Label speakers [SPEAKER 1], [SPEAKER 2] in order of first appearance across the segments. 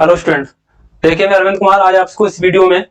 [SPEAKER 1] Hello student, देखिए मैं अरविंद कुमार आज आपको इस वीडियो में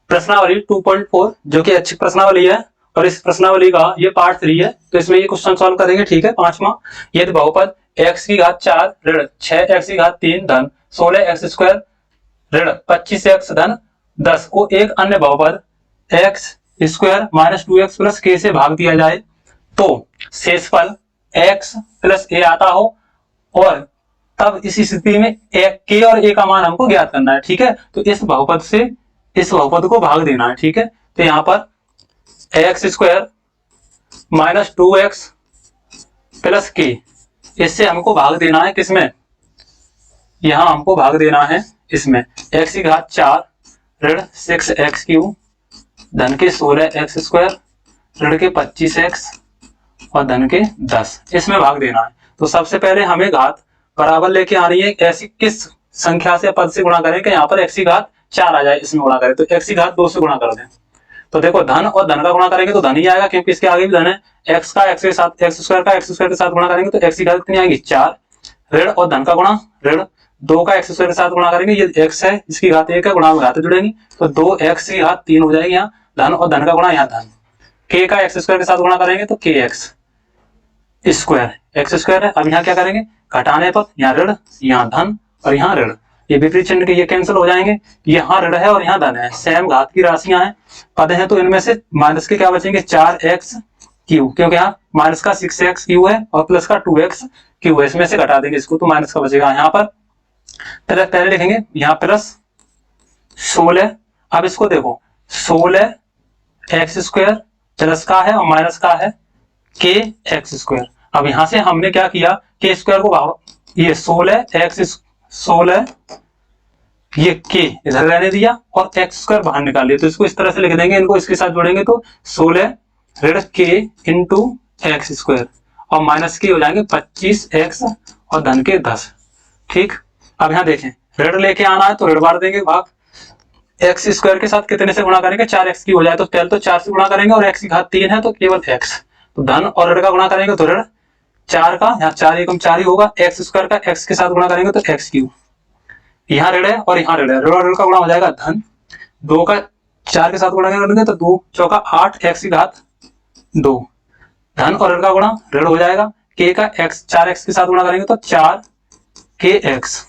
[SPEAKER 1] प्रश्नावली 2.4 जो कि अच्छी प्रश्नावली है और इस प्रश्नावली का ये पार्ट 3 है। तो इसमें ये क्वेश्चन सॉल्व करेंगे। ठीक है, पांचवा, यदि बहुपद x की घात 4 ऋण 6x की घात 3 धन 16x स्क्वायर ऋण 25x धन 10 को एक अन्य बहुपद x square minus 2x plus k से भाग दिया जाए तो शेषफल x प्लस a आता हो और तब इस स्थिति में k और a का मान हमको ज्ञात करना है। ठीक है, तो इस बहुपद से इस बहुपद को भाग देना है। ठीक है, तो यहाँ पर x square minus 2x plus k, इससे हमको भाग देना है किसमें, यहाँ हमको भाग देना है इसमें x की घात 4 ऋण 6x क्यूब धन के 16x स्क्वायर ऋण के 25x और धन के 10, इसमें भाग देना है। तो सबसे पहले हमें घात बराबर लेके आनी है। ऐसी किस संख्या से पद से गुणा करें कि यहाँ पर x की घात 4 आ जाए, इसमें गुणा करें तो x की घात 2 से गुणा कर दें। तो देखो धन और धन का गुणा करेंगे तो धन ही आएगा क्योंकि इसके आगे भी धन है। x का x के साथ x स्क्वायर का x स्क्वायर के साथ गुणा करेंगे तो x की घात कितनी आएगी 4। ऋण और धन का गुणा ऋण 2 का x स्क्वायर के साथ गुणा करेंगे, ये x है इसकी घात 1 है, गुणा में घात जुड़ेंगी तो 2x की घात 3 हो जाएगी। यहाँ धन और धन का गुणा यहाँ धन, k का x स्क्वायर के साथ गुणा करेंगे तो kx स्क्वायर x स्क्वायर है। अब यहाँ क्या करेंगे, घटाने पर यहाँ ऋण यहाँ धन और यहाँ ऋण, ये विपरीत चिन्ह के ये कैंसिल हो जाएंगे। यहाँ ऋण है और यहाँ धन है, सेम घात की राशियां हैं, पद हैं, तो इनमें से माइनस के क्या बचेंगे 4x क्यूब, क्योंकि यहाँ माइनस का 6x क्यूब है और प्लस का 2x क्यूब है, इसमें से घटा देंगे इसको तो माइनस का बचेगा। यहाँ पर पहले लिखेंगे यहाँ प्लस 16। अब इसको देखो 16x स्क्वायर प्लस का है और माइनस का है kx स्क्वायर। अब यहां से हमने क्या किया, k स्क्वायर को ये 16 ये k इधर रहने दिया और x स्क्वायर बाहर निकाल लिया, तो इसको इस तरह से लिख देंगे, इनको इसके साथ जोड़ेंगे तो 16 ऋण k इंटू एक्स स्क्वायर और माइनस के हो जाएंगे 25x और धन के 10। ठीक, अब यहाँ देखें ऋण लेके आना है तो ऋण बार देंगे, भाग x स्क्वायर के साथ कितने से गुणा करेंगे 4x की हो जाए तो पहले तो 4 से गुणा करेंगे और x की घात 3 है तो केवल x, तो धन और ऋण का गुणा करेंगे तो ऋण 4 का यहाँ 4 एकम 4 ही होगा, x स्क्वायर का x के साथ गुणा करेंगे तो x क्यूब, यहाँ ऋण है और यहाँ ऋण है, ऋण और ऋण का गुणा हो जाएगा धन, 2 का 4 के साथ गुणा करेंगे तो 2 चौका 8 x की घात 2, धन और ऋण का गुणा ऋण हो जाएगा, k का x 4x के साथ गुणा करेंगे तो 4kx।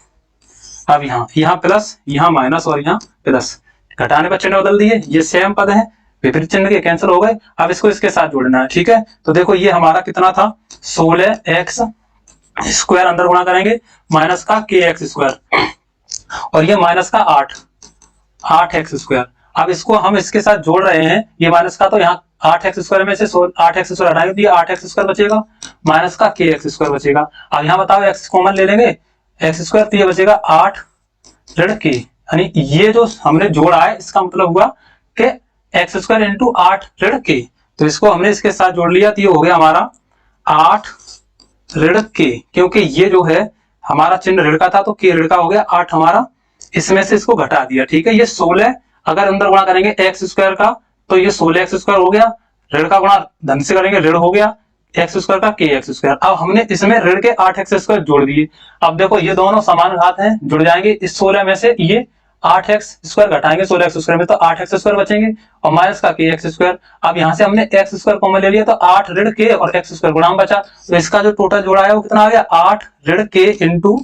[SPEAKER 1] अब यहाँ प्लस यहाँ माइनस और यहाँ प्लस, घटाने पर चिन्ह बदल दिए, ये सेम पद है, विपरीत चिन्ह के कैंसिल हो गए। अब इसको इसके साथ जोड़ना है। ठीक है, तो देखो ये हमारा कितना था 16x स्क्वायर, अंदर गुणा करेंगे माइनस का kx स्क्वायर और ये माइनस का 8x स्क्वायर। अब इसको हम इसके साथ जोड़ रहे हैं, ये माइनस का तो यहाँ 8x स्क्वायर में से 8x स्क्वायर हटाएंगे तो ये 8x स्क्वायर बचेगा, माइनस का kx स्क्वायर बचेगा। अब यहाँ बताओ x कॉमन ले लेंगे, x स्क्वायर तो ये बचेगा 8 ऋण k, यानी ये जो हमने जोड़ा है इसका मतलब हुआ कि एक्स स्क्वायर इंटू 8 ऋण k, तो इसको हमने इसके साथ जोड़ लिया तो ये हो गया हमारा 8 ऋण k, क्योंकि ये जो है हमारा चिन्ह ऋण का था तो k ऋण का हो गया 8 हमारा, इसमें से इसको घटा दिया। ठीक है, ये 16 अगर अंदर गुणा करेंगे एक्स स्क्वायर का तो ये 16x स्क्वायर हो गया, ऋण का गुणा धन से करेंगे ऋण हो गया एक्स स्क्वायर का kx स्क्वायर। अब हमने इसमें ऋण के 8x स्क्वायर जोड़ दिए। अब देखो ये दोनों समान घात हैं, जुड़ जाएंगे, इस 16 में से ये 8x स्क्वायर घटाएंगे 16x स्क्वायर में तो 8x स्क्वायर बचेंगे और माइनस का kx स्क्वायर। अब यहाँ से हमने x स्क्वायर कॉमन ले लिया तो 8 ऋण k और x स्क्वायर गुणा में बचा, तो इसका जो टोटल जोड़ा है वो कितना आ गया 8 ऋण k इंटू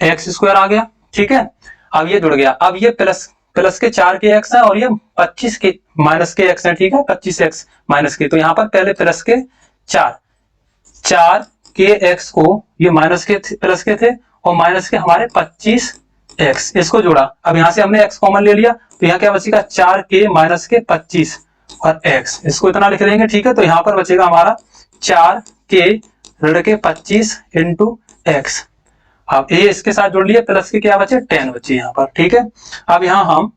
[SPEAKER 1] एक्स स्क्वायर आ गया। ठीक है, अब ये जुड़ गया। अब ये प्लस के 4kx है और ये 25 के माइनस के x है। ठीक है, 25x माइनस के, तो यहाँ पर पहले प्लस के 4kx को ये माइनस के प्लस के थे और माइनस के हमारे 25x, इसको जोड़ा। अब यहाँ से हमने x कॉमन ले लिया तो यहाँ क्या बचेगा 4k माइनस के 25 और x, इसको इतना लिख देंगे। ठीक है, तो यहाँ पर बचेगा हमारा 4k ऋण के 25 इंटू x। अब ये इसके साथ जोड़ लिए, प्लस के क्या बचे 10 बचे यहाँ पर। ठीक है, अब यहाँ हम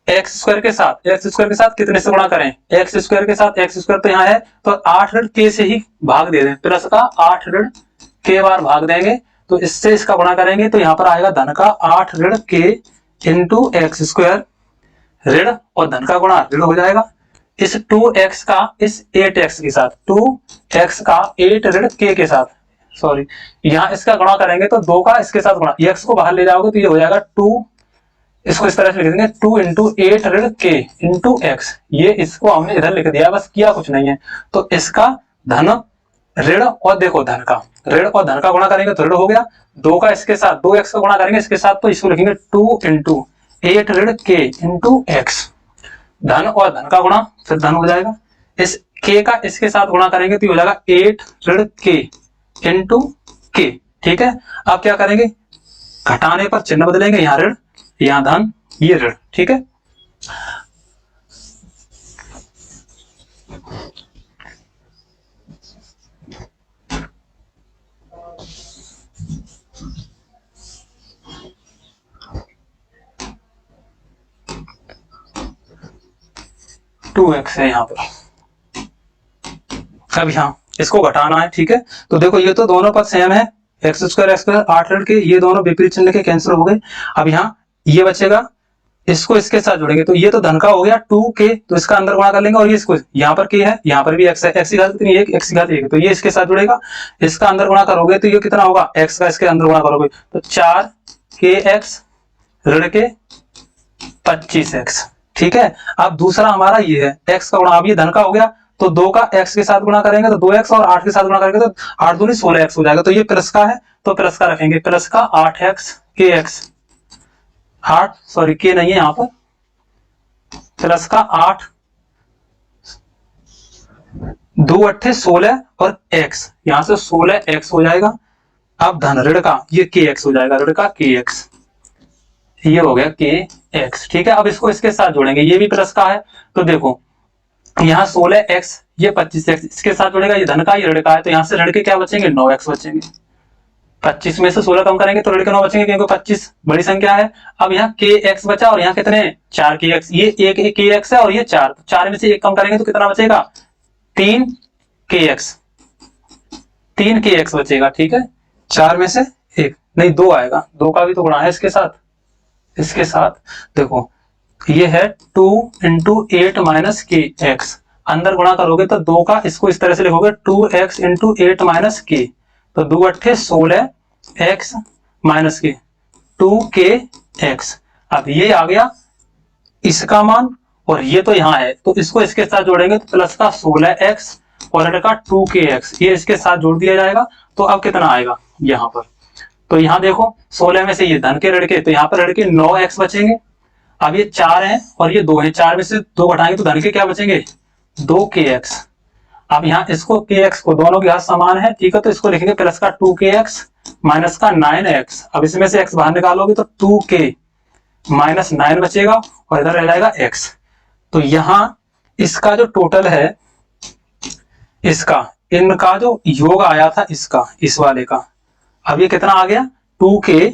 [SPEAKER 1] एक्स स्क्वायर के साथ कितने से गुणा करें, एक्स स्क्वायर के साथ एक्स स्क्वायर तो यहाँ है तो 8 ऋण k से ही भाग दे दें, प्लस का 8 ऋण k बार भाग देंगे तो इससे इसका गुणा करेंगे तो यहाँ पर आएगा धन का 8 ऋण k इंटू एक्स स्क्वायर, ऋण और धन का गुणा ऋण हो जाएगा, इस 2x का इस 8x के साथ 2x का 8 ऋण k के साथ सॉरी, यहाँ इसका गुणा करेंगे तो 2 का इसके साथ गुणा, x को बाहर ले जाओगे तो ये हो जाएगा 2, इसको इस तरह से लिख देंगे 2 इंटू 8 ऋण k इंटू एक्स। ये इसको हमने इधर लिख दिया, बस किया कुछ नहीं है। तो इसका धन ऋण और देखो धन का ऋण और धन का गुणा करेंगे तो ऋण हो गया, 2 का इसके साथ 2x का गुणा करेंगे इसके साथ तो इसको लिखेंगे 2 इंटू 8 ऋण k इंटू एक्स। धन और धन का गुणा फिर धन हो जाएगा, इस k का इसके साथ गुणा करेंगे तो ये हो जाएगा 8 ऋण k इंटू k। ठीक है, अब क्या करेंगे, घटाने पर चिन्ह बदलेंगे, यहाँ ऋण यहाँ धन, ये ऋण। ठीक है, टू एक्स है यहाँ पर। अब यहाँ इसको घटाना है। ठीक है, तो देखो ये तो दोनों पद सेम है, एक्स स्क्वायर 8 ऋण के, ये दोनों विपरीत चिन्ह के कैंसिल हो गए। अब यहाँ ये बचेगा, इसको इसके साथ जोड़ेंगे तो ये तो धन का हो गया 2k, तो इसका अंदर गुणा कर लेंगे और ये इसको, यहाँ पर k है, यहाँ पर भी x है, x की घात कितनी है, x की घात 1, तो ये इसके साथ जुड़ेगा, इसका अंदर गुणा करोगे तो ये कितना होगा, x का इसके अंदर गुणा करोगे तो 4kx ऋण के 25x। ठीक है, अब दूसरा हमारा ये है x का गुणा, अब ये धन का हो गया तो 2 का x के साथ गुणा करेंगे तो 2x और 8 के साथ गुणा करेंगे तो 8 दूनी 16x हो जाएगा, तो ये प्लस का है तो प्लस का रखेंगे, प्लस का 8x kx, 8 सॉरी k नहीं है यहाँ पर, प्लस का 8 2 अट्ठे 16 और x, यहां से 16x हो जाएगा। अब धन ऋण का ये kx हो जाएगा, ऋण का kx, ये हो गया kx। ठीक है, अब इसको इसके साथ जोड़ेंगे, ये भी प्लस का है तो देखो यहाँ 16x ये 25x इसके साथ जोड़ेगा, ये धन का ये ऋण का है तो यहाँ से ऋण के क्या बचेंगे, 9x बचेंगे। 25 में से 16 कम करेंगे तो ऋण के 9 बचेंगे क्योंकि 25 बड़ी संख्या है। अब यहाँ kx बचा और यहाँ कितने 4kx, ये एक kx है और ये 4, तो 4 में से 1 कम करेंगे तो कितना बचेगा 3kx, 3kx बचेगा। ठीक है, 4 में से 1 नहीं 2 आएगा, 2 का भी तो गुणा है इसके साथ, इसके साथ देखो ये है 2 इंटू 8 माइनस के एक्स, अंदर गुणा करोगे तो 2 का इसको इस तरह से लिखोगे 2x इंटू 8 माइनस के, तो 2 अट्ठे 16x माइनस के 2kx। अब ये आ गया इसका मान और ये तो यहाँ है तो इसको इसके साथ जोड़ेंगे तो प्लस का 16x और ऋण का 2kx, ये इसके साथ जोड़ दिया जाएगा तो अब कितना आएगा यहाँ पर, तो यहाँ देखो 16 में से ये धन के ऋण के तो यहाँ पर ऋण के 9x बचेंगे। अब ये 4 है और ये 2 है, 4 में से 2 घटाएंगे तो धन के क्या बचेंगे 2kx। अब यहाँ इसको kx को दोनों के हाथ समान है, ठीक है, तो इसको लिखेंगे प्लस का 2kx माइनस का 9x। अब इसमें से x बाहर निकालोगे तो 2k माइनस 9 बचेगा और इधर रह जाएगा x। तो यहाँ इसका जो टोटल है, इसका इनका जो योग आया था इसका इस वाले का, अब ये कितना आ गया 2k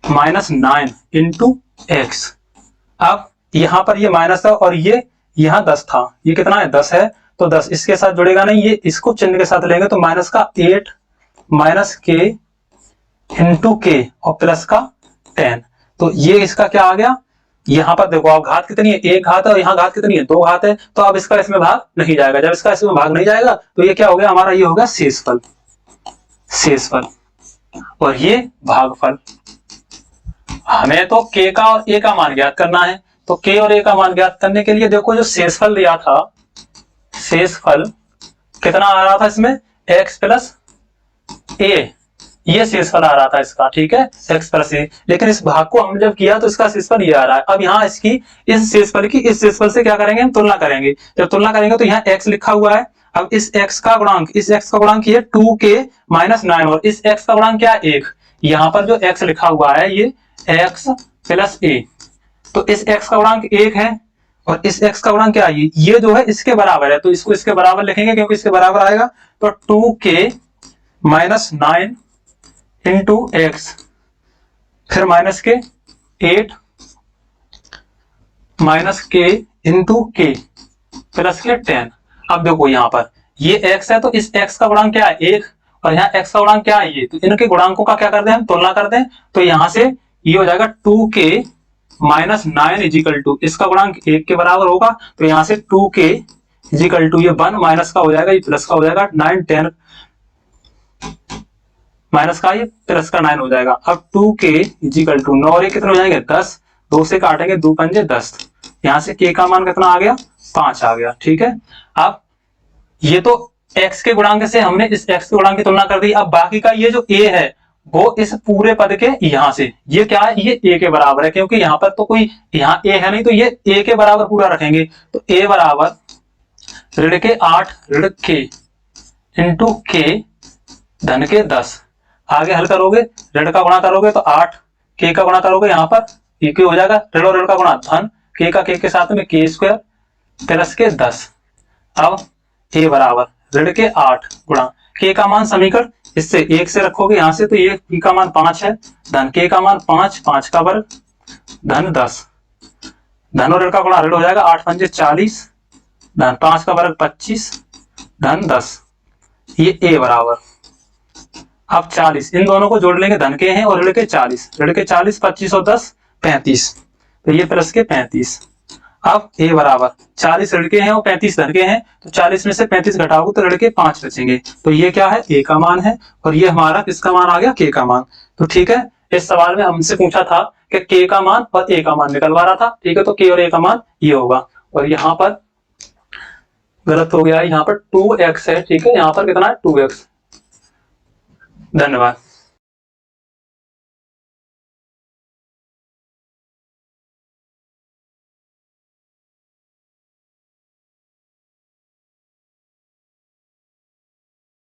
[SPEAKER 1] माइनस 9 इंटू एक्स। अब यहां पर ये माइनस था और ये यहाँ 10 था, ये कितना है 10 है तो 10 इसके साथ जुड़ेगा नहीं, ये इसको चिन्ह के साथ लेंगे तो माइनस का 8 माइनस के इंटू के और प्लस का 10, तो ये इसका क्या आ गया। यहाँ पर देखो आप घात कितनी है, एक घात है और यहाँ घात कितनी है 2 घात है, तो अब इसका इसमें भाग नहीं जाएगा, जब इसका इसमें भाग नहीं जाएगा तो ये क्या हो गया हमारा, ये हो गया शेषफल, शेषफल और ये भागफल। हमें तो k का और a का मान ज्ञात करना है, तो k और a का मान ज्ञात करने के लिए देखो जो शेषफल दिया था, शेषफल कितना आ रहा था इसमें x प्लस a, ये शेषफल आ रहा था इसका, ठीक है x प्लस a, लेकिन इस भाग को हम जब किया तो इसका शेषफल ये आ रहा है। अब यहाँ इसकी इस शेषफल की इस शेषफल से क्या करेंगे हम, तुलना करेंगे, जब तुलना करेंगे तो यहाँ x लिखा हुआ है, अब इस x का गुणांक, इस x का गुणांक ये 2k माइनस 9 और इस x का गुणांक क्या है 1, यहाँ पर जो x लिखा हुआ है ये x प्लस a, तो इस x का गुणांक 1 है और इस x का गुणांक क्या है, ये जो है इसके बराबर है, तो इसको इसके बराबर लिखेंगे क्योंकि इसके बराबर आएगा, तो 2k माइनस 9 इंटू एक्स फिर माइनस के 8 माइनस के इंटू के प्लस के 10। अब देखो यहाँ पर ये x है तो इस x का गुणांक क्या है 1 और यहाँ x का गुणांक क्या है ये, तो इनके गुणांकों का क्या कर दें हम, तुलना कर दें, तो यहाँ से ये हो जाएगा 2k माइनस 9 इजिकल टू, इसका गुणांक 1 के बराबर होगा, तो यहाँ से 2k इजिकल टू ये 1 माइनस का हो जाएगा, ये प्लस का हो जाएगा 9 10 माइनस का ये प्लस का 9 हो जाएगा। अब 2k इजिकल टू 9 और ये कितने हो जाएंगे 10, 2 से काटेंगे 2 पंजे 10, यहाँ से k का मान कितना आ गया 5 आ गया। ठीक है, अब ये तो x के गुणांक से हमने इस x के गुणांक की तुलना कर दी। अब बाकी का ये जो a है वो इस पूरे पद के यहाँ से, ये क्या है ये a के बराबर है, क्योंकि यहाँ पर तो कोई यहाँ a है नहीं, तो ये a के बराबर पूरा रखेंगे। तो a बराबर ऋण के 8 ऋण k इंटू k धन के 10, आगे हल करोगे ऋण का गुणा करोगे तो 8, k का गुणा करोगे यहाँ पर k हो जाएगा, ऋण और ऋण का गुणा धन, k का k के साथ में k स्क्वायर प्लस के 10। अब a बराबर ऋण के 8 गुणा k का मान समीकरण इससे 1 से रखोगे यहाँ से, तो ये k का मान 5 है, धन k का मान 5, 5 का वर्ग धन 10, धन और ऋण का गुणा ऋण हो जाएगा 8 पंजे 40, धन 5 का वर्ग 25 धन 10, ये a बराबर। अब 40 इन दोनों को जोड़ लेंगे, धन के हैं और ऋण के 40, ऋण के 40 25 और 10 35, तो ये प्लस के 35। अब a बराबर 40 ऋण के हैं और 35 धन के हैं, तो 40 में से 35 घटाओगे तो ऋण के 5 बचेंगे, तो ये क्या है a का मान है, और ये हमारा किसका मान आ गया k का मान। तो ठीक है, इस सवाल में हमसे पूछा था कि k का मान और a का मान निकलवा रहा था। ठीक है, तो k और a का मान ये होगा, और यहाँ पर गलत हो गया, यहाँ पर 2x है। ठीक है, यहाँ पर कितना है 2x। धन्यवाद।